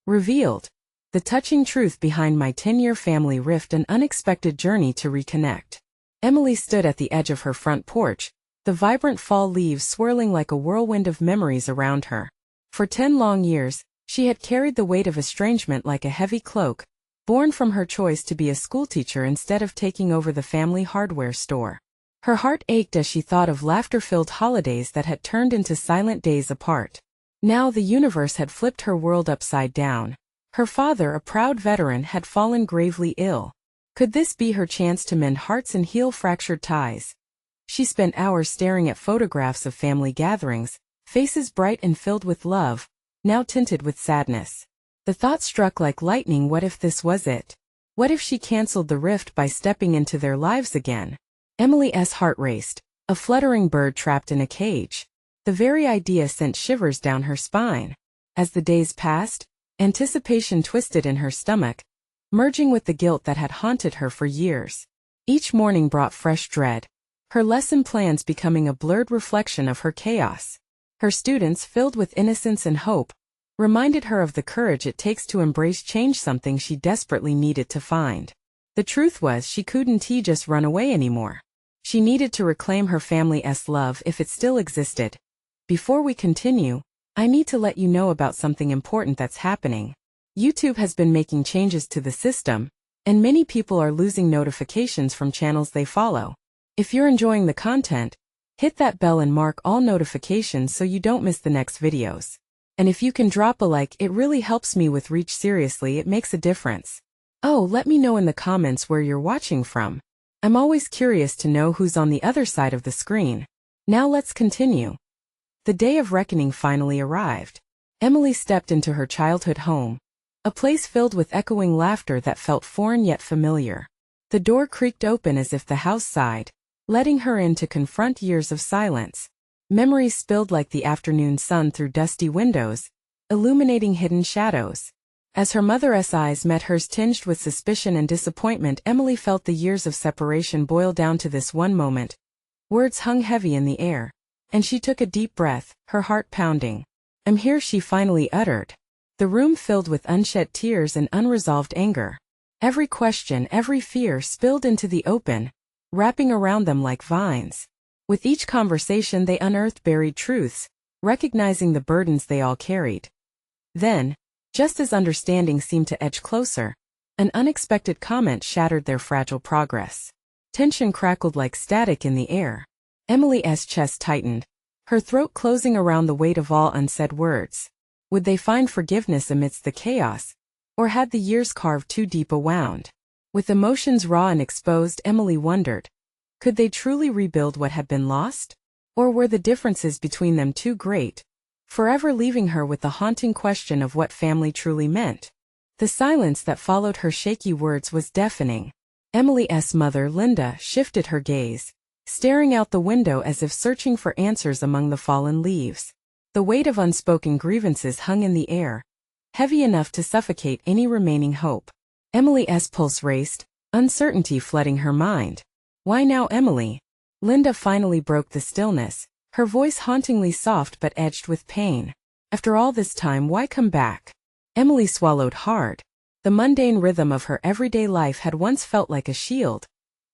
Revealed. The touching truth behind my 10-year family rift, an unexpected journey to reconnect. Emily stood at the edge of her front porch, the vibrant fall leaves swirling like a whirlwind of memories around her. For 10 long years, she had carried the weight of estrangement like a heavy cloak, born from her choice to be a schoolteacher instead of taking over the family hardware store. Her heart ached as she thought of laughter-filled holidays that had turned into silent days apart. Now the universe had flipped her world upside down. Her father, a proud veteran, had fallen gravely ill. Could this be her chance to mend hearts and heal fractured ties? She spent hours staring at photographs of family gatherings, faces bright and filled with love, now tinted with sadness. The thought struck like lightning: what if this was it? What if she canceled the rift by stepping into their lives again? Emily's heart raced, a fluttering bird trapped in a cage. The very idea sent shivers down her spine. As the days passed, anticipation twisted in her stomach, merging with the guilt that had haunted her for years. Each morning brought fresh dread, her lesson plans becoming a blurred reflection of her chaos. Her students, filled with innocence and hope, reminded her of the courage it takes to embrace change, something she desperately needed to find. The truth was, she couldn't just run away anymore. She needed to reclaim her family's love if it still existed. Before we continue, I need to let you know about something important that's happening. YouTube has been making changes to the system, and many people are losing notifications from channels they follow. If you're enjoying the content, hit that bell and mark all notifications so you don't miss the next videos. And if you can drop a like, it really helps me with reach. Seriously, it makes a difference. Oh, let me know in the comments where you're watching from. I'm always curious to know who's on the other side of the screen. Now let's continue. The day of reckoning finally arrived. Emily stepped into her childhood home, a place filled with echoing laughter that felt foreign yet familiar. The door creaked open as if the house sighed, letting her in to confront years of silence. Memories spilled like the afternoon sun through dusty windows, illuminating hidden shadows. As her mother's eyes met hers tinged with suspicion and disappointment, Emily felt the years of separation boil down to this one moment. Words hung heavy in the air, and she took a deep breath, her heart pounding. "I'm here," she finally uttered. The room filled with unshed tears and unresolved anger. Every question, every fear spilled into the open, wrapping around them like vines. With each conversation they unearthed buried truths, recognizing the burdens they all carried. Then, just as understanding seemed to edge closer, an unexpected comment shattered their fragile progress. Tension crackled like static in the air. Emily's chest tightened, her throat closing around the weight of all unsaid words. Would they find forgiveness amidst the chaos, or had the years carved too deep a wound? With emotions raw and exposed, Emily wondered, could they truly rebuild what had been lost? Or were the differences between them too great, forever leaving her with the haunting question of what family truly meant? The silence that followed her shaky words was deafening. Emily's mother, Linda, shifted her gaze, staring out the window as if searching for answers among the fallen leaves. The weight of unspoken grievances hung in the air, heavy enough to suffocate any remaining hope. Emily's pulse raced, uncertainty flooding her mind. "Why now, Emily?" Linda finally broke the stillness, her voice hauntingly soft but edged with pain. "After all this time, why come back?" Emily swallowed hard. The mundane rhythm of her everyday life had once felt like a shield,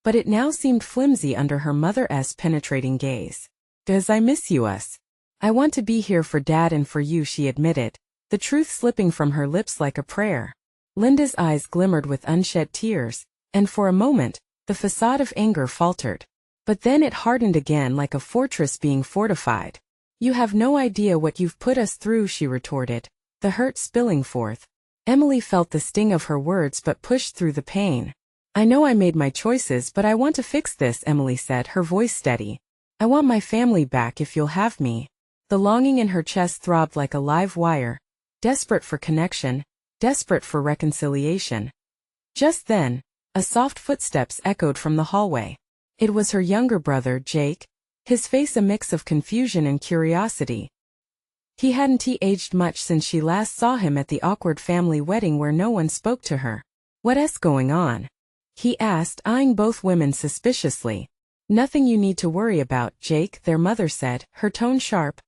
but it now seemed flimsy under her mother's penetrating gaze. "'Cause I miss you, us. I want to be here for Dad and for you," she admitted, the truth slipping from her lips like a prayer. Linda's eyes glimmered with unshed tears, and for a moment, the facade of anger faltered. But then it hardened again like a fortress being fortified. "You have no idea what you've put us through," she retorted, the hurt spilling forth. Emily felt the sting of her words but pushed through the pain. "I know I made my choices, but I want to fix this," Emily said, her voice steady. "I want my family back if you'll have me." The longing in her chest throbbed like a live wire, desperate for connection, desperate for reconciliation. Just then, a soft footsteps echoed from the hallway. It was her younger brother, Jake, his face a mix of confusion and curiosity. He hadn't aged much since she last saw him at the awkward family wedding where no one spoke to her. "What's going on?" he asked, eyeing both women suspiciously. "Nothing you need to worry about, Jake," their mother said, her tone sharp.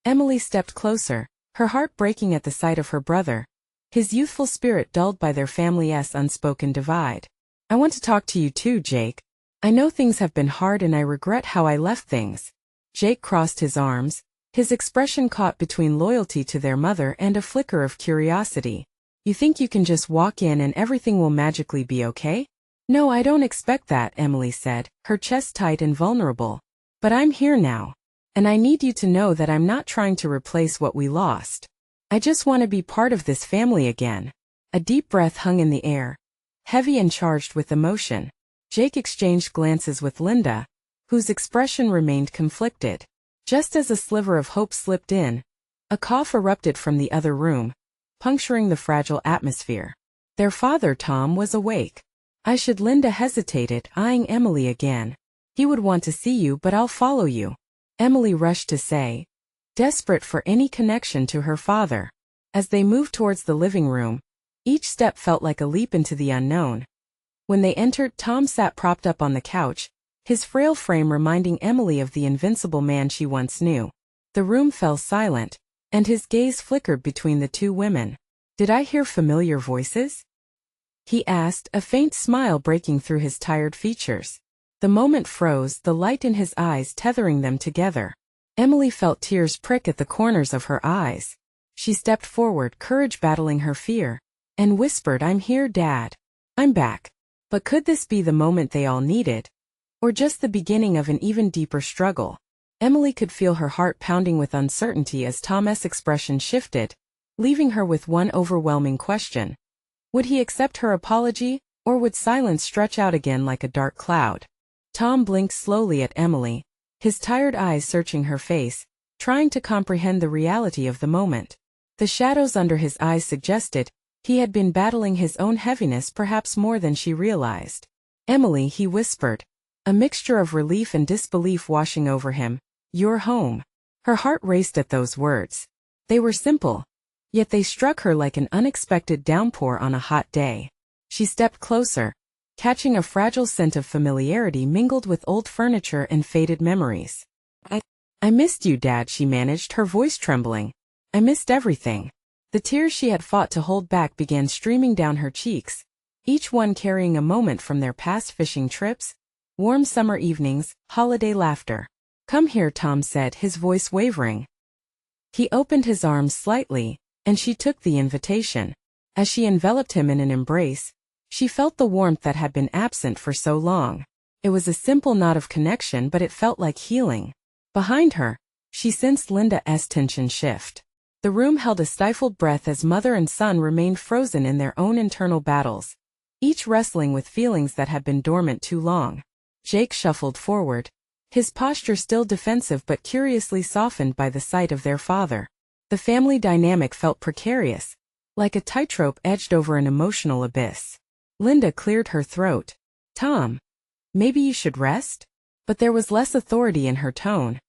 Emily stepped closer, her heart breaking at the sight of her brother, his youthful spirit dulled by their family's unspoken divide. I want to talk to you too, Jake. I know things have been hard and I regret how I left things. Jake crossed his arms, his expression caught between loyalty to their mother and a flicker of curiosity. You think you can just walk in and everything will magically be okay? No, I don't expect that, Emily said, her chest tight and vulnerable. But I'm here now. And I need you to know that I'm not trying to replace what we lost. I just want to be part of this family again. A deep breath hung in the air, heavy and charged with emotion. Jake exchanged glances with Linda, whose expression remained conflicted. Just as a sliver of hope slipped in, a cough erupted from the other room, puncturing the fragile atmosphere. Their father, Tom, was awake. Linda hesitated, eyeing Emily again. He would want to see you, but I'll follow you, Emily rushed to say, desperate for any connection to her father. As they moved towards the living room, each step felt like a leap into the unknown. When they entered, Tom sat propped up on the couch, his frail frame reminding Emily of the invincible man she once knew. The room fell silent, and his gaze flickered between the two women. Did I hear familiar voices? He asked, a faint smile breaking through his tired features. The moment froze, the light in his eyes tethering them together. Emily felt tears prick at the corners of her eyes. She stepped forward, courage battling her fear, and whispered, I'm here, Dad. I'm back. But could this be the moment they all needed? Or just the beginning of an even deeper struggle? Emily could feel her heart pounding with uncertainty as Tom's expression shifted, leaving her with one overwhelming question. Would he accept her apology, or would silence stretch out again like a dark cloud? Tom blinked slowly at Emily, his tired eyes searching her face, trying to comprehend the reality of the moment. The shadows under his eyes suggested he had been battling his own heaviness perhaps more than she realized. Emily, he whispered, a mixture of relief and disbelief washing over him. You're home. Her heart raced at those words. They were simple, yet they struck her like an unexpected downpour on a hot day. She stepped closer, catching a fragile scent of familiarity mingled with old furniture and faded memories. I missed you, Dad, she managed, her voice trembling. I missed everything. The tears she had fought to hold back began streaming down her cheeks, each one carrying a moment from their past fishing trips, warm summer evenings, holiday laughter. Come here, Tom said, his voice wavering. He opened his arms slightly, and she took the invitation. As she enveloped him in an embrace, she felt the warmth that had been absent for so long. It was a simple knot of connection, but it felt like healing. Behind her, she sensed Linda's tension shift. The room held a stifled breath as mother and son remained frozen in their own internal battles, each wrestling with feelings that had been dormant too long. Jake shuffled forward, his posture still defensive but curiously softened by the sight of their father. The family dynamic felt precarious, like a tightrope edged over an emotional abyss. Linda cleared her throat. Tom, maybe you should rest? But there was less authority in her tone,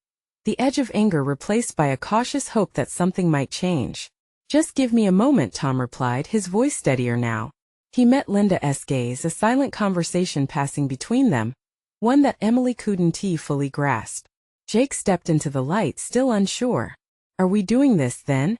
the edge of anger replaced by a cautious hope that something might change. Just give me a moment, Tom replied, his voice steadier now. He met Linda's gaze, a silent conversation passing between them, one that Emily couldn't fully grasp. Jake stepped into the light, still unsure. Are we doing this, then?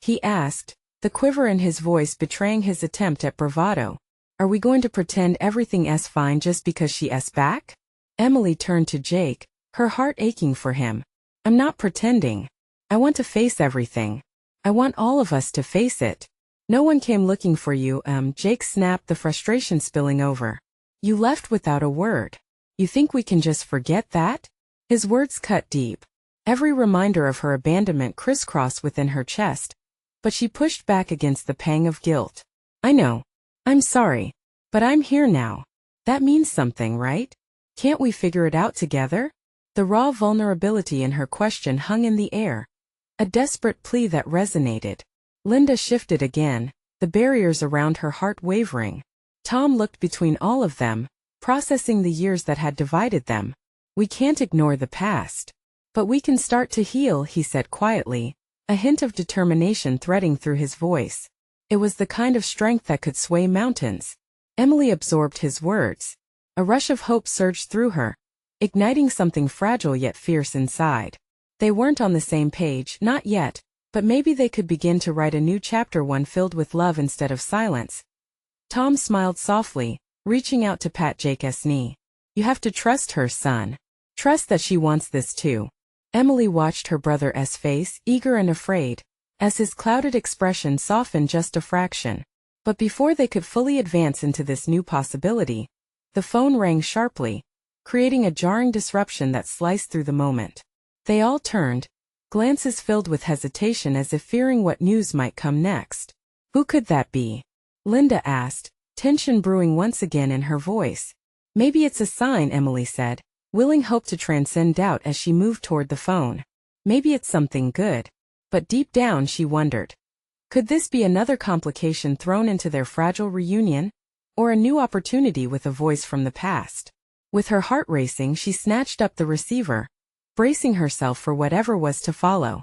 He asked, the quiver in his voice betraying his attempt at bravado. Are we going to pretend everything's fine just because she's back? Emily turned to Jake, her heart aching for him. I'm not pretending. I want to face everything. I want all of us to face it. No one came looking for you, Jake snapped, the frustration spilling over. You left without a word. You think we can just forget that? His words cut deep, every reminder of her abandonment crisscrossed within her chest, but she pushed back against the pang of guilt. I know. I'm sorry. But I'm here now. That means something, right? Can't we figure it out together? The raw vulnerability in her question hung in the air, a desperate plea that resonated. Linda shifted again, the barriers around her heart wavering. Tom looked between all of them, processing the years that had divided them. We can't ignore the past. But we can start to heal, he said quietly, a hint of determination threading through his voice. It was the kind of strength that could sway mountains. Emily absorbed his words. A rush of hope surged through her, igniting something fragile yet fierce inside. They weren't on the same page, not yet, But maybe they could begin to write a new chapter, one filled with love instead of silence. Tom smiled softly, reaching out to pat Jake's knee. You have to trust her, son. Trust that she wants this too. Emily watched her brother's face, eager and afraid, as his clouded expression softened just a fraction. But before they could fully advance into this new possibility, the phone rang sharply, creating a jarring disruption that sliced through the moment. They all turned, glances filled with hesitation as if fearing what news might come next. Who could that be? Linda asked, tension brewing once again in her voice. Maybe it's a sign, Emily said, willing hope to transcend doubt as she moved toward the phone. Maybe it's something good. But deep down she wondered. Could this be another complication thrown into their fragile reunion? Or a new opportunity with a voice from the past? With her heart racing, she snatched up the receiver, bracing herself for whatever was to follow.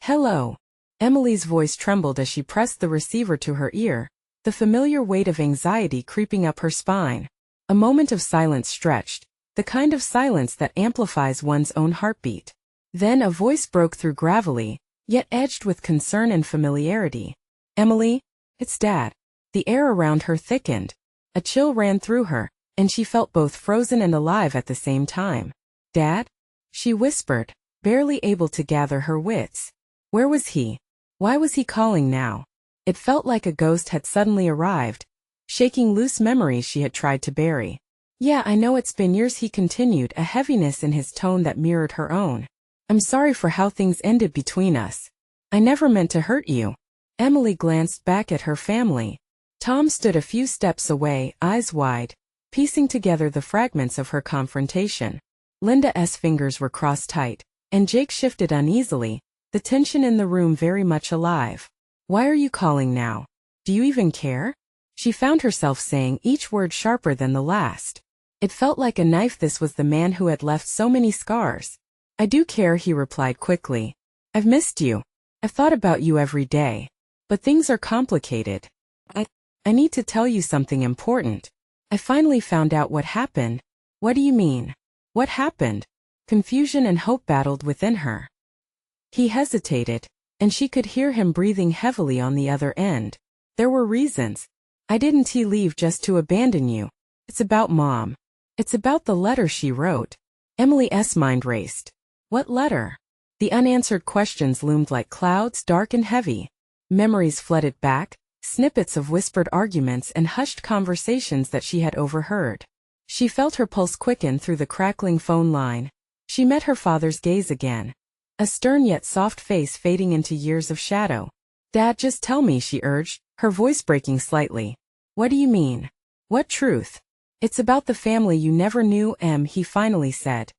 Hello. Emily's voice trembled as she pressed the receiver to her ear, the familiar weight of anxiety creeping up her spine. A moment of silence stretched, the kind of silence that amplifies one's own heartbeat. Then a voice broke through gravelly, yet edged with concern and familiarity. Emily, it's Dad. The air around her thickened. A chill ran through her, and she felt both frozen and alive at the same time. Dad? She whispered, barely able to gather her wits. Where was he? Why was he calling now? It felt like a ghost had suddenly arrived, shaking loose memories she had tried to bury. Yeah, I know it's been years, he continued, a heaviness in his tone that mirrored her own. I'm sorry for how things ended between us. I never meant to hurt you. Emily glanced back at her family. Tom stood a few steps away, eyes wide, piecing together the fragments of her confrontation. Linda's fingers were crossed tight, and Jake shifted uneasily, the tension in the room very much alive. Why are you calling now? Do you even care? She found herself saying each word sharper than the last. It felt like a knife. This was the man who had left so many scars. I do care, he replied quickly. I've missed you. I've thought about you every day. But things are complicated. I need to tell you something important. I finally found out what happened. What do you mean? What happened? Confusion and hope battled within her. He hesitated, and she could hear him breathing heavily on the other end. There were reasons. I didn't leave just to abandon you. It's about Mom. It's about the letter she wrote. Emily's mind raced. What letter? The unanswered questions loomed like clouds, dark and heavy. Memories flooded back, snippets of whispered arguments and hushed conversations that she had overheard. She felt her pulse quicken through the crackling phone line. She met her father's gaze again. A stern yet soft face fading into years of shadow. Dad, just tell me, she urged, her voice breaking slightly. What do you mean? What truth? It's about the family you never knew, he finally said.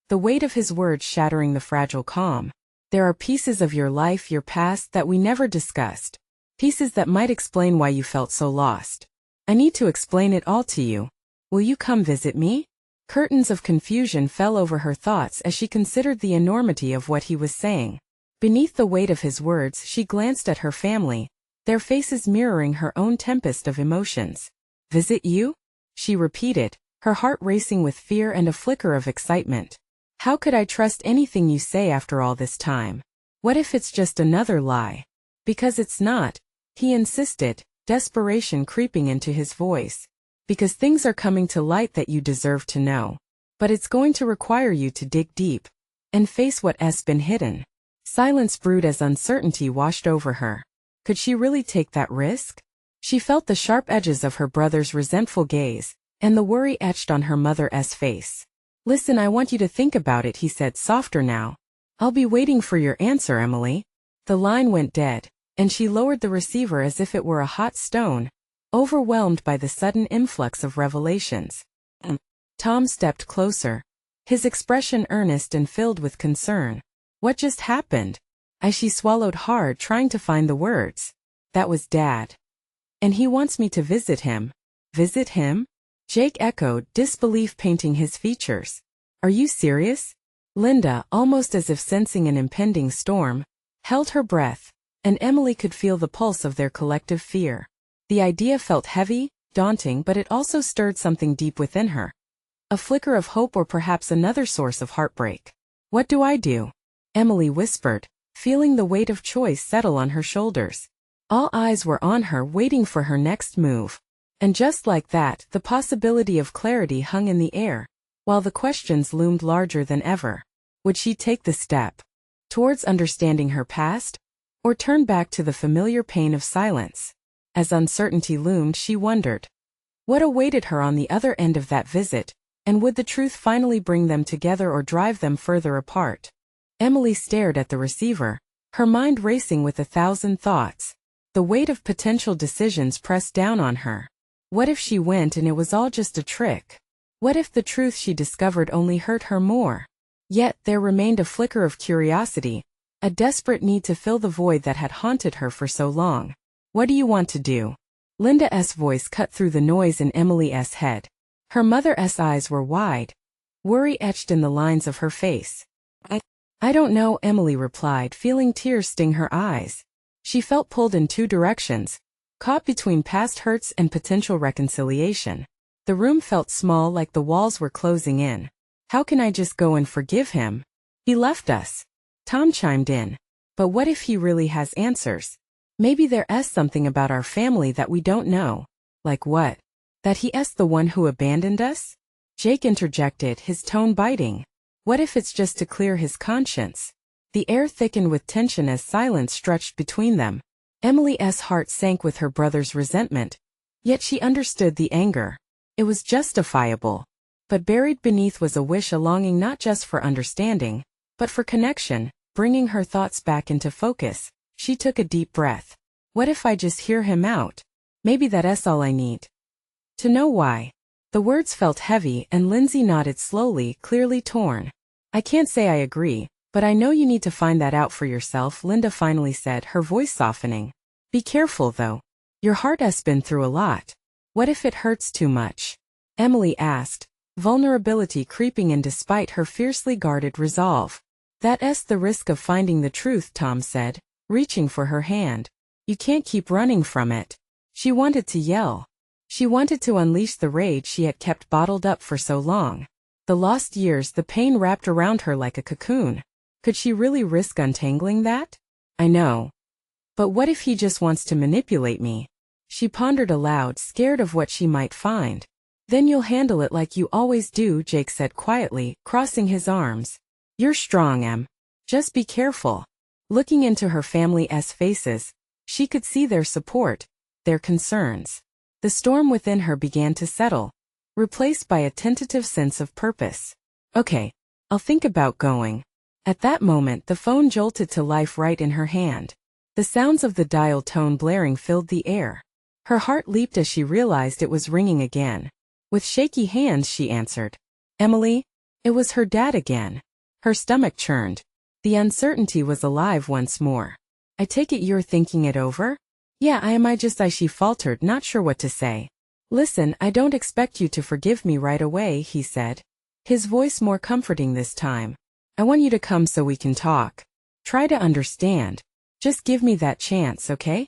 The weight of his words shattering the fragile calm. There are pieces of your life, your past, that we never discussed. Pieces that might explain why you felt so lost. I need to explain it all to you. Will you come visit me? Curtains of confusion fell over her thoughts as she considered the enormity of what he was saying. Beneath the weight of his words, she glanced at her family, their faces mirroring her own tempest of emotions. Visit you? She repeated, her heart racing with fear and a flicker of excitement. How could I trust anything you say after all this time? What if it's just another lie? Because it's not, he insisted, desperation creeping into his voice. Because things are coming to light that you deserve to know. But it's going to require you to dig deep and face what's been hidden. Silence brewed as uncertainty washed over her. Could she really take that risk? She felt the sharp edges of her brother's resentful gaze, and the worry etched on her mother's face. Listen, I want you to think about it, he said, softer now. I'll be waiting for your answer, Emily. The line went dead, and she lowered the receiver as if it were a hot stone, overwhelmed by the sudden influx of revelations. Tom stepped closer, his expression earnest and filled with concern. What just happened? She swallowed hard, trying to find the words. That was Dad. And he wants me to visit him. Visit him? Jake echoed, disbelief painting his features. Are you serious? Linda, almost as if sensing an impending storm, held her breath, and Emily could feel the pulse of their collective fear. The idea felt heavy, daunting, but it also stirred something deep within her. A flicker of hope, or perhaps another source of heartbreak. What do I do? Emily whispered, feeling the weight of choice settle on her shoulders. All eyes were on her, waiting for her next move. And just like that, the possibility of clarity hung in the air, while the questions loomed larger than ever. Would she take the step towards understanding her past, or turn back to the familiar pain of silence? As uncertainty loomed, she wondered what awaited her on the other end of that visit, and would the truth finally bring them together or drive them further apart? Emily stared at the receiver, her mind racing with 1,000 thoughts. The weight of potential decisions pressed down on her. What if she went and it was all just a trick? What if the truth she discovered only hurt her more? Yet there remained a flicker of curiosity, a desperate need to fill the void that had haunted her for so long. What do you want to do? Linda's voice cut through the noise in Emily's head. Her mother's eyes were wide, worry etched in the lines of her face. I don't know, Emily replied, feeling tears sting her eyes. She felt pulled in two directions, caught between past hurts and potential reconciliation. The room felt small, like the walls were closing in. How can I just go and forgive him? He left us. Tom chimed in. But what if he really has answers? Maybe there's something about our family that we don't know. Like what? That he's the one who abandoned us? Jake interjected, his tone biting. What if it's just to clear his conscience? The air thickened with tension as silence stretched between them. Emily's heart sank with her brother's resentment. Yet she understood the anger. It was justifiable. But buried beneath was a wish, a longing not just for understanding, but for connection. Bringing her thoughts back into focus, she took a deep breath. What if I just hear him out? Maybe that's all I need to know why. The words felt heavy, and Lindsay nodded slowly, clearly torn. I can't say I agree, but I know you need to find that out for yourself, Linda finally said, her voice softening. Be careful though. Your heart has been through a lot. What if it hurts too much? Emily asked, vulnerability creeping in despite her fiercely guarded resolve. That's the risk of finding the truth, Tom said, reaching for her hand. You can't keep running from it. She wanted to yell. She wanted to unleash the rage she had kept bottled up for so long. The lost years, the pain wrapped around her like a cocoon. Could she really risk untangling that? I know. But what if he just wants to manipulate me? She pondered aloud, scared of what she might find. Then you'll handle it like you always do, Jake said quietly, crossing his arms. You're strong, Em. Just be careful. Looking into her family's faces, she could see their support, their concerns. The storm within her began to settle, replaced by a tentative sense of purpose. Okay, I'll think about going. At that moment, the phone jolted to life right in her hand. The sounds of the dial tone blaring filled the air. Her heart leaped as she realized it was ringing again. With shaky hands, she answered. Emily? It was her dad again. Her stomach churned. The uncertainty was alive once more. I take it you're thinking it over? Yeah, she faltered, not sure what to say. Listen, I don't expect you to forgive me right away, he said, his voice more comforting this time. I want you to come so we can talk. Try to understand. Just give me that chance, okay?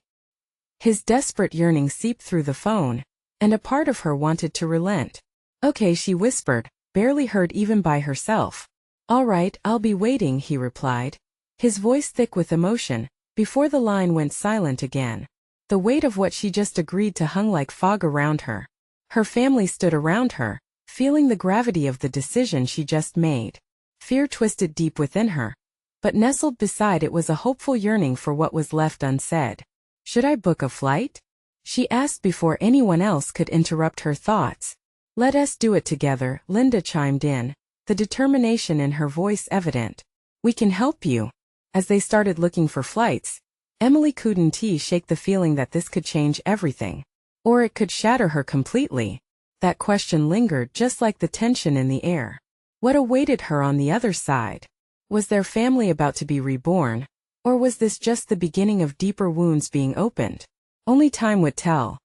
His desperate yearning seeped through the phone, and a part of her wanted to relent. Okay, she whispered, barely heard even by herself. All right, I'll be waiting, he replied, his voice thick with emotion, before the line went silent again. The weight of what she just agreed to hung like fog around her. Her family stood around her, feeling the gravity of the decision she just made. Fear twisted deep within her, but nestled beside it was a hopeful yearning for what was left unsaid. Should I book a flight? She asked before anyone else could interrupt her thoughts. Let us do it together, Linda chimed in, the determination in her voice evident. We can help you. As they started looking for flights, Emily couldn't shake the feeling that this could change everything. Or it could shatter her completely. That question lingered just like the tension in the air. What awaited her on the other side? Was their family about to be reborn? Or was this just the beginning of deeper wounds being opened? Only time would tell.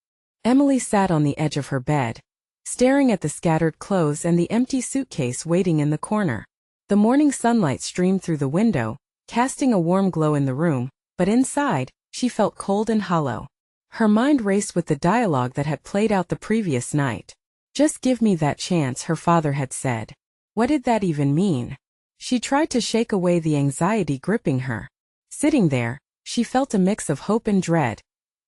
Emily sat on the edge of her bed, staring at the scattered clothes and the empty suitcase waiting in the corner. The morning sunlight streamed through the window, casting a warm glow in the room, but inside, she felt cold and hollow. Her mind raced with the dialogue that had played out the previous night. Just give me that chance, her father had said. What did that even mean? She tried to shake away the anxiety gripping her. Sitting there, she felt a mix of hope and dread,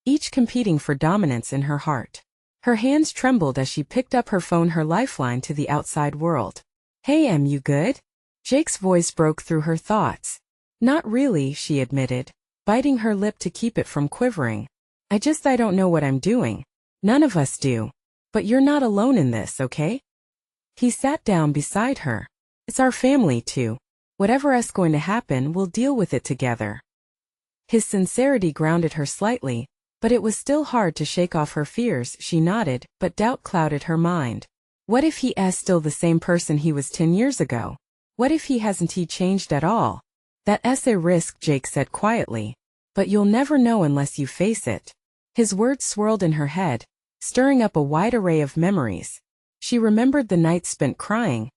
each competing for dominance in her heart. Her hands trembled as she picked up her phone, her lifeline to the outside world. "Hey, am you good?" Jake's voice broke through her thoughts. "Not really," she admitted, biting her lip to keep it from quivering. I don't know what I'm doing. None of us do. But you're not alone in this, okay?" He sat down beside her. "It's our family too. Whatever's going to happen, we'll deal with it together." His sincerity grounded her slightly, but it was still hard to shake off her fears. She nodded, but doubt clouded her mind. What if he is still the same person he was 10 years ago? What if he hasn't changed at all? "That's a risk," Jake said quietly. "But you'll never know unless you face it." His words swirled in her head, stirring up a wide array of memories. She remembered the nights spent crying,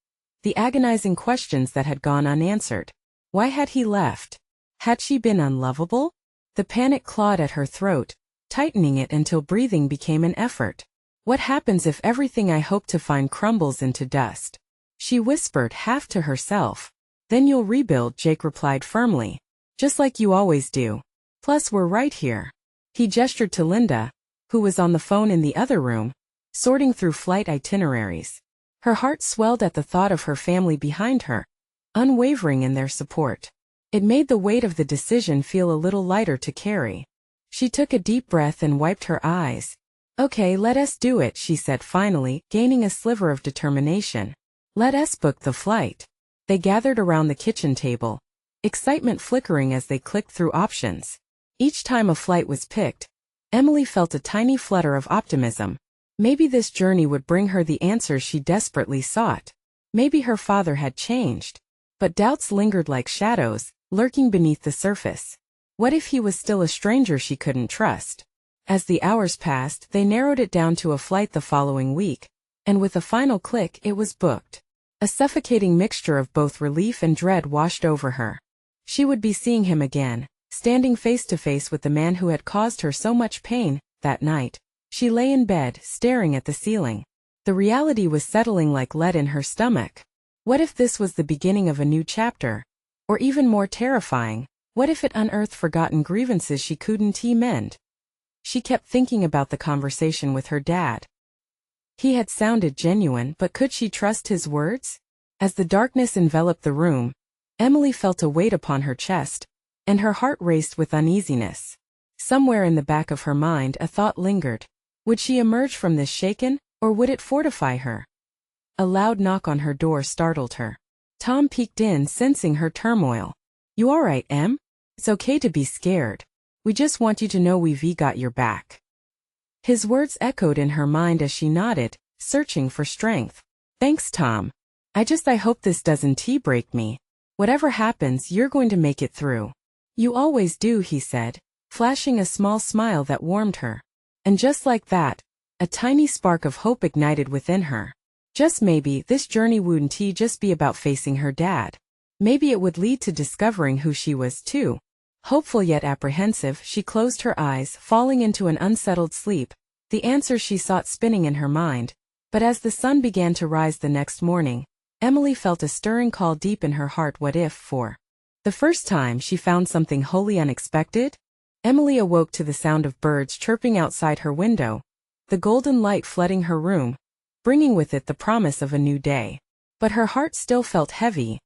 the agonizing questions that had gone unanswered. Why had he left? Had she been unlovable? The panic clawed at her throat, tightening it until breathing became an effort. "What happens if everything I hope to find crumbles into dust?" she whispered half to herself. "Then you'll rebuild," Jake replied firmly. "Just like you always do. Plus we're right here." He gestured to Linda, who was on the phone in the other room, sorting through flight itineraries. Her heart swelled at the thought of her family behind her, unwavering in their support. It made the weight of the decision feel a little lighter to carry. She took a deep breath and wiped her eyes. "Okay, let us do it," she said finally, gaining a sliver of determination. "Let us book the flight." They gathered around the kitchen table, excitement flickering as they clicked through options. Each time a flight was picked, Emily felt a tiny flutter of optimism. Maybe this journey would bring her the answers she desperately sought. Maybe her father had changed. But doubts lingered like shadows, lurking beneath the surface. What if he was still a stranger she couldn't trust? As the hours passed, they narrowed it down to a flight the following week, and with a final click it was booked. A suffocating mixture of both relief and dread washed over her. She would be seeing him again, standing face to face with the man who had caused her so much pain. That night, she lay in bed, staring at the ceiling. The reality was settling like lead in her stomach. What if this was the beginning of a new chapter? Or even more terrifying, what if it unearthed forgotten grievances she couldn't mend? She kept thinking about the conversation with her dad. He had sounded genuine, but could she trust his words? As the darkness enveloped the room, Emily felt a weight upon her chest, and her heart raced with uneasiness. Somewhere in the back of her mind a thought lingered. Would she emerge from this shaken, or would it fortify her? A loud knock on her door startled her. Tom peeked in, sensing her turmoil. "You alright, Em? It's okay to be scared. We just want you to know we've got your back." His words echoed in her mind as she nodded, searching for strength. "Thanks, Tom. I hope this doesn't break me. Whatever happens, you're going to make it through." "You always do," he said, flashing a small smile that warmed her. And just like that, a tiny spark of hope ignited within her. Just maybe this journey wouldn't just be about facing her dad. Maybe it would lead to discovering who she was too. Hopeful yet apprehensive, she closed her eyes, falling into an unsettled sleep, the answers she sought spinning in her mind. But as the sun began to rise the next morning, Emily felt a stirring call deep in her heart. What if, for the first time, she found something wholly unexpected? Emily awoke to the sound of birds chirping outside her window, the golden light flooding her room, bringing with it the promise of a new day. But her heart still felt heavy,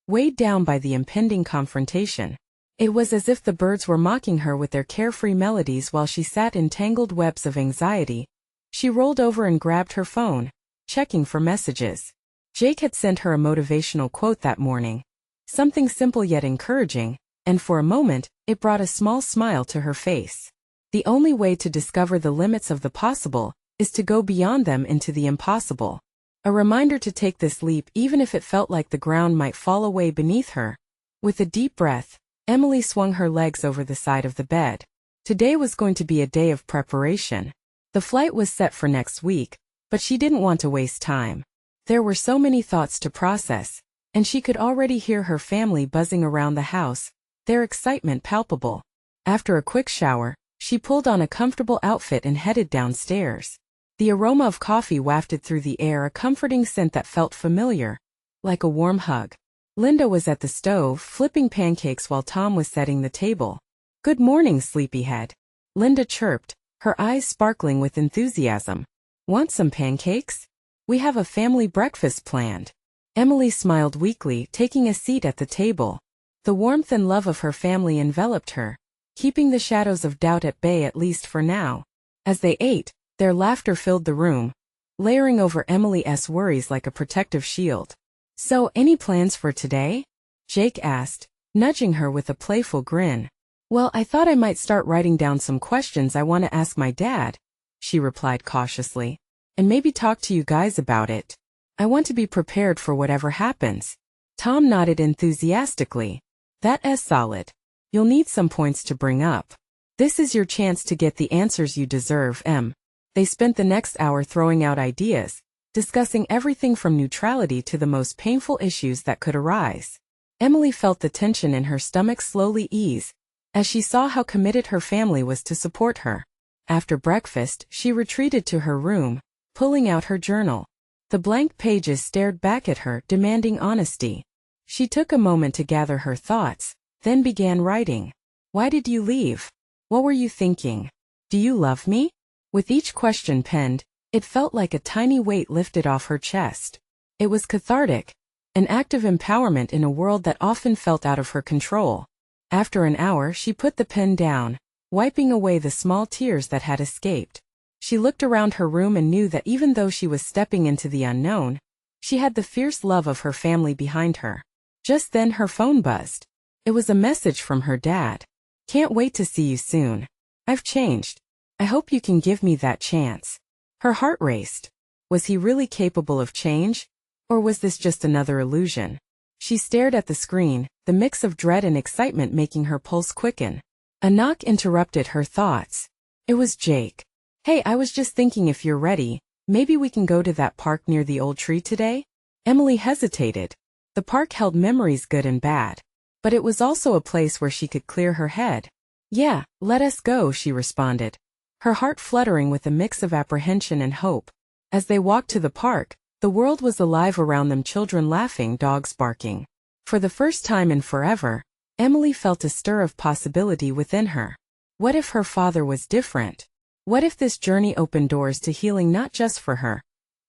weighed down by the impending confrontation. It was as if the birds were mocking her with their carefree melodies while she sat in tangled webs of anxiety. She rolled over and grabbed her phone, checking for messages. Jake had sent her a motivational quote that morning. Something simple yet encouraging, and for a moment, it brought a small smile to her face. The only way to discover the limits of the possible is to go beyond them into the impossible. A reminder to take this leap even if it felt like the ground might fall away beneath her. With a deep breath, Emily swung her legs over the side of the bed. Today was going to be a day of preparation. The flight was set for next week, but she didn't want to waste time. There were so many thoughts to process, and she could already hear her family buzzing around the house, their excitement palpable. After a quick shower, she pulled on a comfortable outfit and headed downstairs. The aroma of coffee wafted through the air, a comforting scent that felt familiar, like a warm hug. Linda was at the stove, flipping pancakes while Tom was setting the table. "Good morning, sleepyhead," Linda chirped, her eyes sparkling with enthusiasm. "Want some pancakes? We have a family breakfast planned." Emily smiled weakly, taking a seat at the table. The warmth and love of her family enveloped her, keeping the shadows of doubt at bay at least for now. As they ate, their laughter filled the room, layering over Emily's worries like a protective shield. "So, any plans for today?" Jake asked, nudging her with a playful grin. "Well, I thought I might start writing down some questions I want to ask my dad," she replied cautiously, "and maybe talk to you guys about it. I want to be prepared for whatever happens." Tom nodded enthusiastically. "That's solid. You'll need some points to bring up. This is your chance to get the answers you deserve, Em." They spent the next hour throwing out ideas, discussing everything from neutrality to the most painful issues that could arise. Emily felt the tension in her stomach slowly ease, as she saw how committed her family was to support her. After breakfast, she retreated to her room, pulling out her journal. The blank pages stared back at her, demanding honesty. She took a moment to gather her thoughts, then began writing. "Why did you leave? What were you thinking? Do you love me?" With each question penned, it felt like a tiny weight lifted off her chest. It was cathartic, an act of empowerment in a world that often felt out of her control. After an hour, she put the pen down, wiping away the small tears that had escaped. She looked around her room and knew that even though she was stepping into the unknown, she had the fierce love of her family behind her. Just then her phone buzzed. It was a message from her dad. "Can't wait to see you soon. I've changed. I hope you can give me that chance." Her heart raced. Was he really capable of change? Or was this just another illusion? She stared at the screen, the mix of dread and excitement making her pulse quicken. A knock interrupted her thoughts. It was Jake. "Hey, I was just thinking if you're ready, maybe we can go to that park near the old tree today?" Emily hesitated. The park held memories good and bad, but it was also a place where she could clear her head. "Yeah, let us go," she responded, her heart fluttering with a mix of apprehension and hope. As they walked to the park, the world was alive around them, children laughing, dogs barking. For the first time in forever, Emily felt a stir of possibility within her. What if her father was different? What if this journey opened doors to healing not just for her,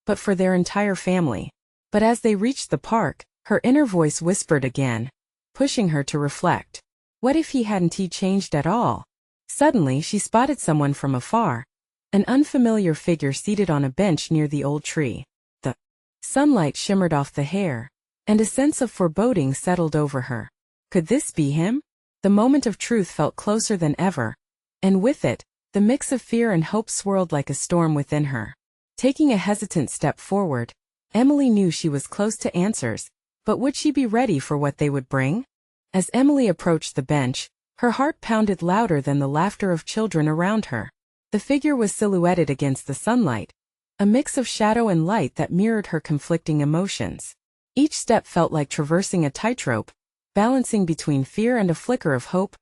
but for their entire family? But as they reached the park, her inner voice whispered again, pushing her to reflect. What if he hadn't changed at all? Suddenly she spotted someone from afar, an unfamiliar figure seated on a bench near the old tree. The sunlight shimmered off the hair, and a sense of foreboding settled over her. Could this be him? The moment of truth felt closer than ever, and with it, the mix of fear and hope swirled like a storm within her. Taking a hesitant step forward, Emily knew she was close to answers, but would she be ready for what they would bring? As Emily approached the bench, her heart pounded louder than the laughter of children around her. The figure was silhouetted against the sunlight, a mix of shadow and light that mirrored her conflicting emotions. Each step felt like traversing a tightrope, balancing between fear and a flicker of hope.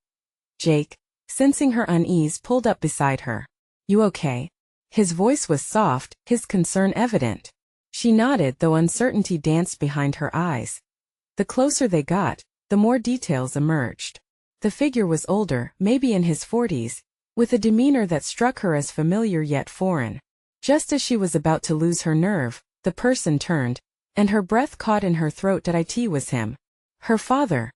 Jake, sensing her unease, pulled up beside her. "You okay?" His voice was soft, his concern evident. She nodded, though uncertainty danced behind her eyes. The closer they got, the more details emerged. The figure was older, maybe in his 40s, with a demeanor that struck her as familiar yet foreign. Just as she was about to lose her nerve, the person turned, and her breath caught in her throat. It was him. Her father.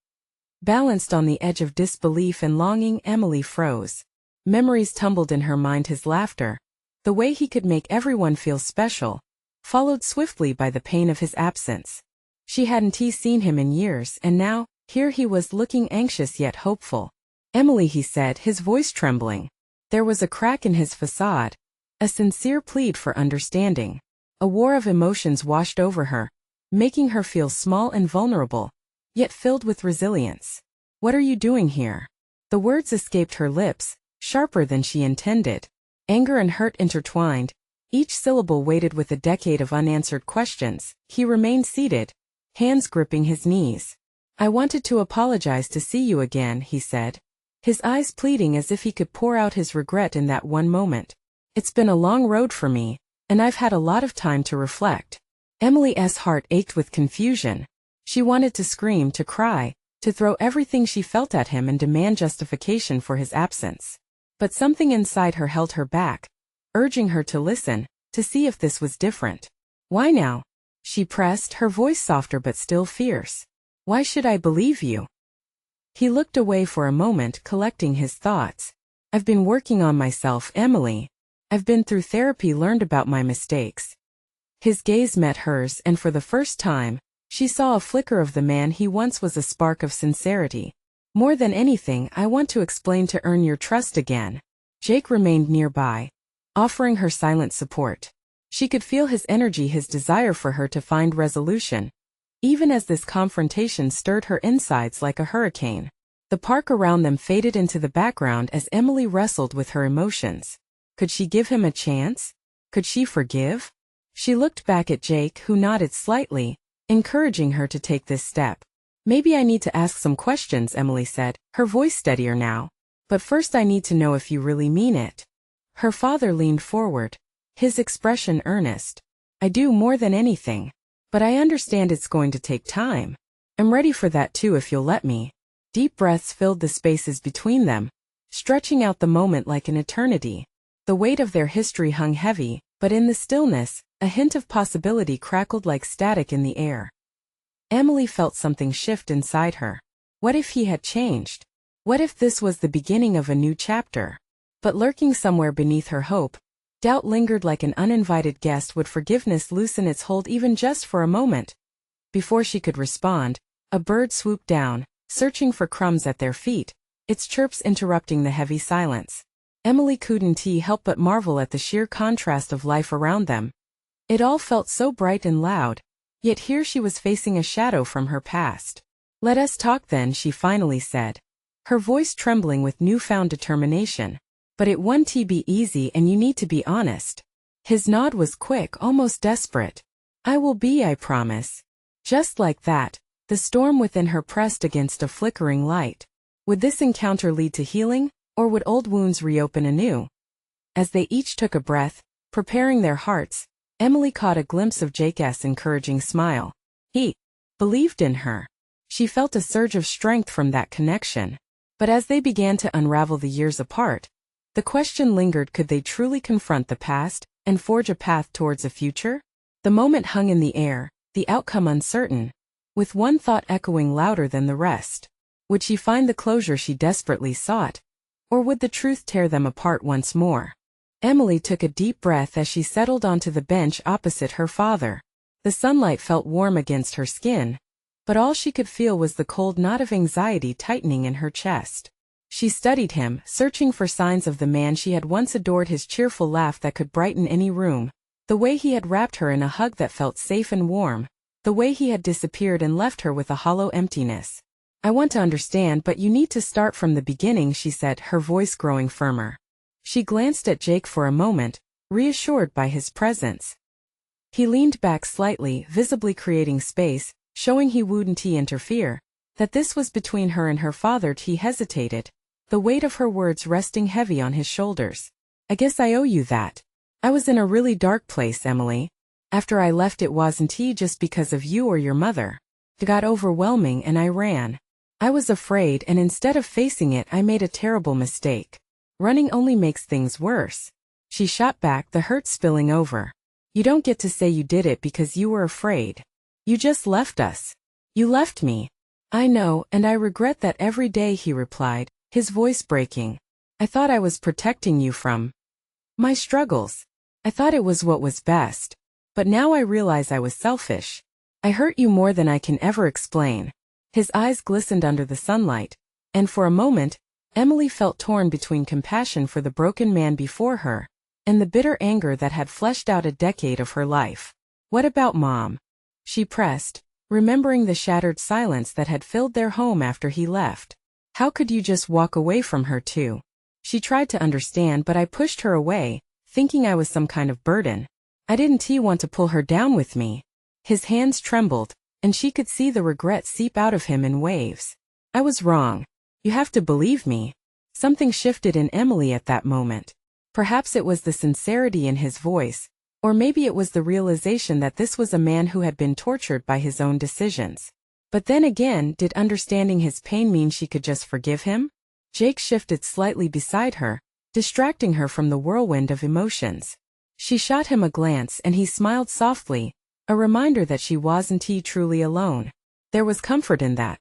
Balanced on the edge of disbelief and longing, Emily froze. Memories tumbled in her mind. His laughter, the way he could make everyone feel special, followed swiftly by the pain of his absence. She hadn't seen him in years, and now, here he was, looking anxious yet hopeful. "Emily," he said, his voice trembling. There was a crack in his facade, a sincere plead for understanding. A war of emotions washed over her, making her feel small and vulnerable, yet filled with resilience. "What are you doing here?" The words escaped her lips, sharper than she intended. Anger and hurt intertwined, each syllable weighted with a decade of unanswered questions. He remained seated, hands gripping his knees. "I wanted to apologize to see you again," he said, his eyes pleading as if he could pour out his regret in that one moment. "It's been a long road for me, and I've had a lot of time to reflect." Emily's heart ached with confusion. She wanted to scream, to cry, to throw everything she felt at him and demand justification for his absence. But something inside her held her back, urging her to listen, to see if this was different. Why now? She pressed, her voice softer but still fierce. Why should I believe you? He looked away for a moment, collecting his thoughts. I've been working on myself, Emily. I've been through therapy, learned about my mistakes. His gaze met hers, and for the first time, she saw a flicker of the man he once was, a spark of sincerity. More than anything, I want to explain to earn your trust again. Jake remained nearby, offering her silent support. She could feel his energy, his desire for her to find resolution, even as this confrontation stirred her insides like a hurricane. The park around them faded into the background as Emily wrestled with her emotions. Could she give him a chance? Could she forgive? She looked back at Jake, who nodded slightly, encouraging her to take this step. Maybe I need to ask some questions, Emily said, her voice steadier now. But first I need to know if you really mean it. Her father leaned forward, his expression earnest. I do, more than anything. But I understand it's going to take time. I'm ready for that too, if you'll let me. Deep breaths filled the spaces between them, stretching out the moment like an eternity. The weight of their history hung heavy, but in the stillness, a hint of possibility crackled like static in the air. Emily felt something shift inside her. What if he had changed? What if this was the beginning of a new chapter? But lurking somewhere beneath her hope, doubt lingered like an uninvited guest. Would forgiveness loosen its hold even just for a moment? Before she could respond, a bird swooped down, searching for crumbs at their feet, its chirps interrupting the heavy silence. Emily couldn't help but marvel at the sheer contrast of life around them. It all felt so bright and loud, yet here she was facing a shadow from her past. Let us talk then, she finally said, her voice trembling with newfound determination. But it won't be easy, and you need to be honest. His nod was quick, almost desperate. I will be, I promise. Just like that, the storm within her pressed against a flickering light. Would this encounter lead to healing, or would old wounds reopen anew? As they each took a breath, preparing their hearts, Emily caught a glimpse of Jake's encouraging smile. He believed in her. She felt a surge of strength from that connection. But as they began to unravel the years apart, the question lingered: could they truly confront the past and forge a path towards a future? The moment hung in the air, the outcome uncertain, with one thought echoing louder than the rest. Would she find the closure she desperately sought? Or would the truth tear them apart once more? Emily took a deep breath as she settled onto the bench opposite her father. The sunlight felt warm against her skin, but all she could feel was the cold knot of anxiety tightening in her chest. She studied him, searching for signs of the man she had once adored, his cheerful laugh that could brighten any room, the way he had wrapped her in a hug that felt safe and warm, the way he had disappeared and left her with a hollow emptiness. I want to understand, but you need to start from the beginning, she said, her voice growing firmer. She glanced at Jake for a moment, reassured by his presence. He leaned back slightly, visibly creating space, showing he wouldn't interfere, that this was between her and her father. He hesitated, the weight of her words resting heavy on his shoulders. I guess I owe you that. I was in a really dark place, Emily. After I left, it wasn't just because of you or your mother. It got overwhelming and I ran. I was afraid, and instead of facing it, I made a terrible mistake. Running only makes things worse. She shot back, the hurt spilling over. You don't get to say you did it because you were afraid. You just left us. You left me. I know, and I regret that every day, he replied, his voice breaking. I thought I was protecting you from my struggles. I thought it was what was best. But now I realize I was selfish. I hurt you more than I can ever explain. His eyes glistened under the sunlight, and for a moment, Emily felt torn between compassion for the broken man before her and the bitter anger that had fleshed out a decade of her life. What about Mom? She pressed, remembering the shattered silence that had filled their home after he left. How could you just walk away from her too? She tried to understand, but I pushed her away, thinking I was some kind of burden. I didn't want to pull her down with me. His hands trembled, and she could see the regret seep out of him in waves. I was wrong. You have to believe me. Something shifted in Emily at that moment. Perhaps it was the sincerity in his voice, or maybe it was the realization that this was a man who had been tortured by his own decisions. But then again, did understanding his pain mean she could just forgive him? Jake shifted slightly beside her, distracting her from the whirlwind of emotions. She shot him a glance and he smiled softly, a reminder that she wasn't truly alone. There was comfort in that.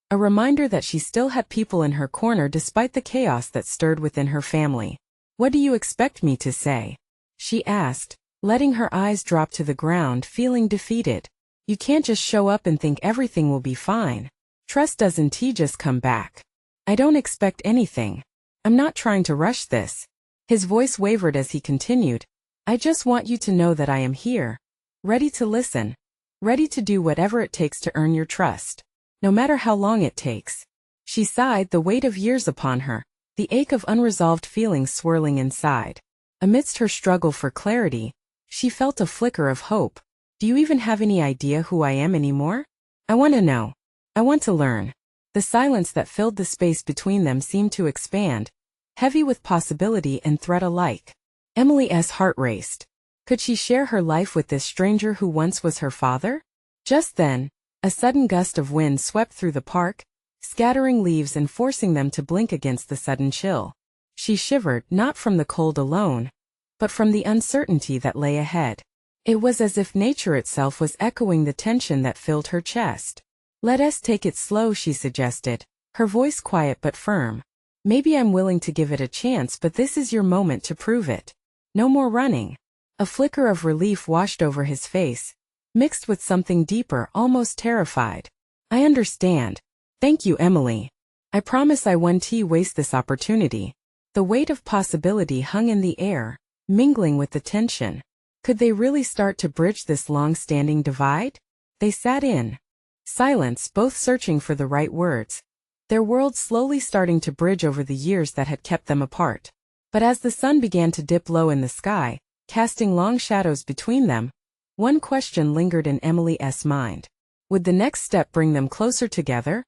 A reminder that she still had people in her corner despite the chaos that stirred within her family. "What do you expect me to say?" she asked, letting her eyes drop to the ground, feeling defeated. "You can't just show up and think everything will be fine. Trust doesn't just come back. I don't expect anything. I'm not trying to rush this." His voice wavered as he continued. "I just want you to know that I am here, ready to listen, ready to do whatever it takes to earn your trust, no matter how long it takes." She sighed, the weight of years upon her, the ache of unresolved feelings swirling inside. Amidst her struggle for clarity, she felt a flicker of hope. "Do you even have any idea who I am anymore? I want to know. I want to learn." The silence that filled the space between them seemed to expand, heavy with possibility and threat alike. Emily's heart raced. Could she share her life with this stranger who once was her father? Just then, a sudden gust of wind swept through the park, scattering leaves and forcing them to blink against the sudden chill. She shivered, not from the cold alone, but from the uncertainty that lay ahead. It was as if nature itself was echoing the tension that filled her chest. "Let us take it slow," she suggested, her voice quiet but firm. "Maybe I'm willing to give it a chance, but this is your moment to prove it. No more running." A flicker of relief washed over his face, mixed with something deeper, almost terrified. "I understand. Thank you, Emily. I promise I won't waste this opportunity." The weight of possibility hung in the air, mingling with the tension. Could they really start to bridge this long-standing divide? They sat in silence, both searching for the right words, their worlds slowly starting to bridge over the years that had kept them apart. But as the sun began to dip low in the sky, casting long shadows between them, one question lingered in Emily's mind. Would the next step bring them closer together?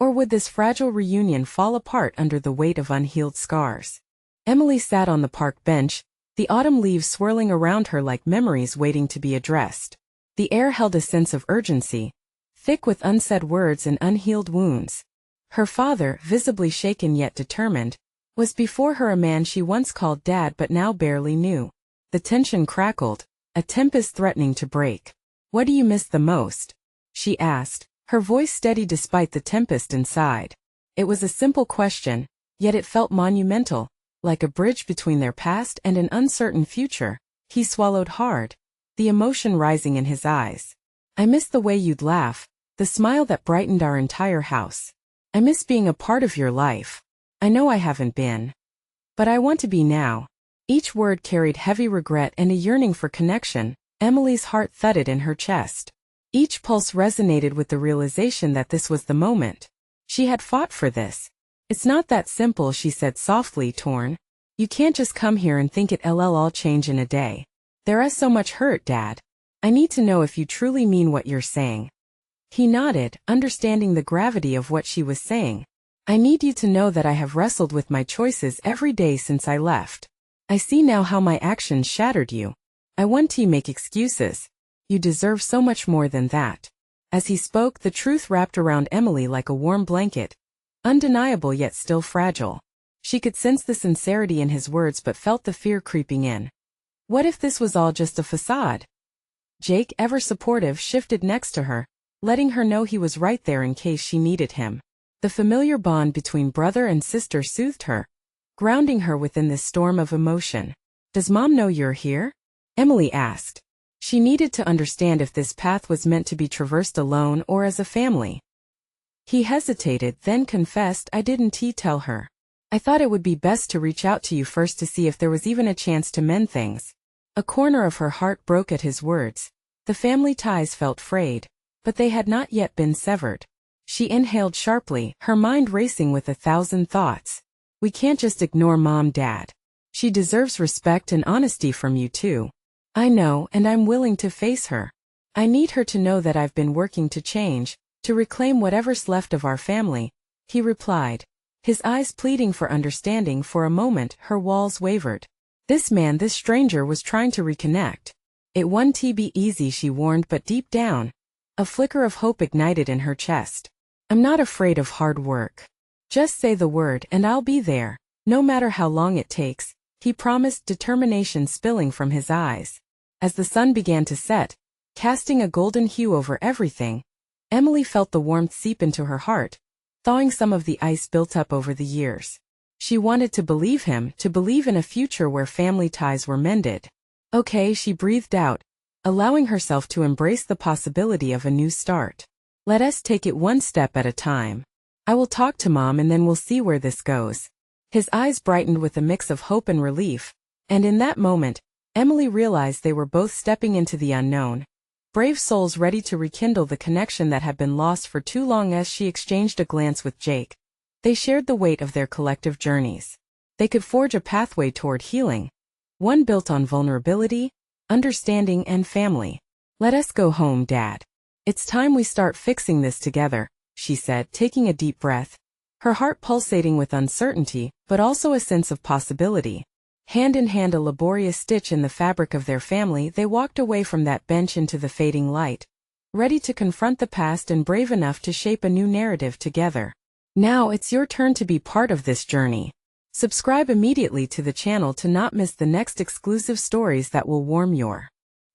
Or would this fragile reunion fall apart under the weight of unhealed scars? Emily sat on the park bench, the autumn leaves swirling around her like memories waiting to be addressed. The air held a sense of urgency, thick with unsaid words and unhealed wounds. Her father, visibly shaken yet determined, was before her, a man she once called dad but now barely knew. The tension crackled, a tempest threatening to break. "What do you miss the most?" she asked, her voice steady despite the tempest inside. It was a simple question, yet it felt monumental, like a bridge between their past and an uncertain future. He swallowed hard, the emotion rising in his eyes. "I miss the way you'd laugh, the smile that brightened our entire house. I miss being a part of your life. I know I haven't been. But I want to be now." Each word carried heavy regret and a yearning for connection. Emily's heart thudded in her chest. Each pulse resonated with the realization that this was the moment. She had fought for this. "It's not that simple," she said softly, torn. "You can't just come here and think it'll all change in a day. There is so much hurt, Dad. I need to know if you truly mean what you're saying." He nodded, understanding the gravity of what she was saying. "I need you to know that I have wrestled with my choices every day since I left. I see now how my actions shattered you. I won't make excuses. You deserve so much more than that." As he spoke, the truth wrapped around Emily like a warm blanket, undeniable yet still fragile. She could sense the sincerity in his words but felt the fear creeping in. What if this was all just a facade? Jake, ever supportive, shifted next to her, letting her know he was right there in case she needed him. The familiar bond between brother and sister soothed her, grounding her within this storm of emotion. "Does Mom know you're here?" Emily asked. She needed to understand if this path was meant to be traversed alone or as a family. He hesitated, then confessed, "I didn't tell her. I thought it would be best to reach out to you first to see if there was even a chance to mend things." A corner of her heart broke at his words. The family ties felt frayed, but they had not yet been severed. She inhaled sharply, her mind racing with 1,000 thoughts. "We can't just ignore Mom, Dad. She deserves respect and honesty from you too." "I know, and I'm willing to face her. I need her to know that I've been working to change, to reclaim whatever's left of our family," he replied, his eyes pleading for understanding. For a moment, her walls wavered. This man, this stranger, was trying to reconnect. It won't be easy, she warned, but deep down, A flicker of hope ignited in her chest. I'm not afraid of hard work. Just say the word and I'll be there, no matter how long it takes, he promised, determination spilling from his eyes. As the sun began to set, casting a golden hue over everything, Emily felt the warmth seep into her heart, thawing some of the ice built up over the years. She wanted to believe him, to believe in a future where family ties were mended. Okay, she breathed out, allowing herself to embrace the possibility of a new start. Let us take it one step at a time. I will talk to Mom and then we'll see where this goes. His eyes brightened with a mix of hope and relief, and in that moment, Emily realized they were both stepping into the unknown. Brave souls ready to rekindle the connection that had been lost for too long. As she exchanged a glance with Jake, they shared the weight of their collective journeys. They could forge a pathway toward healing, one built on vulnerability, understanding, and family. Let us go home, Dad. It's time we start fixing this together, she said, taking a deep breath. Her heart pulsating with uncertainty, but also a sense of possibility. Hand in hand, a laborious stitch in the fabric of their family, they walked away from that bench into the fading light, ready to confront the past and brave enough to shape a new narrative together. Now it's your turn to be part of this journey. Subscribe immediately to the channel to not miss the next exclusive stories that will warm your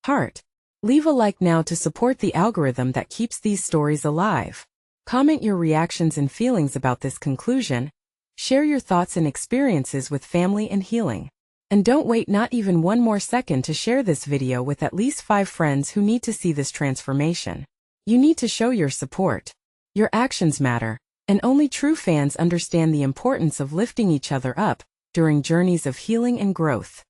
heart. Leave a like now to support the algorithm that keeps these stories alive. Comment your reactions and feelings about this conclusion. Share your thoughts and experiences with family and healing. And don't wait not even one more second to share this video with at least 5 friends who need to see this transformation. You need to show your support. Your actions matter, and only true fans understand the importance of lifting each other up during journeys of healing and growth.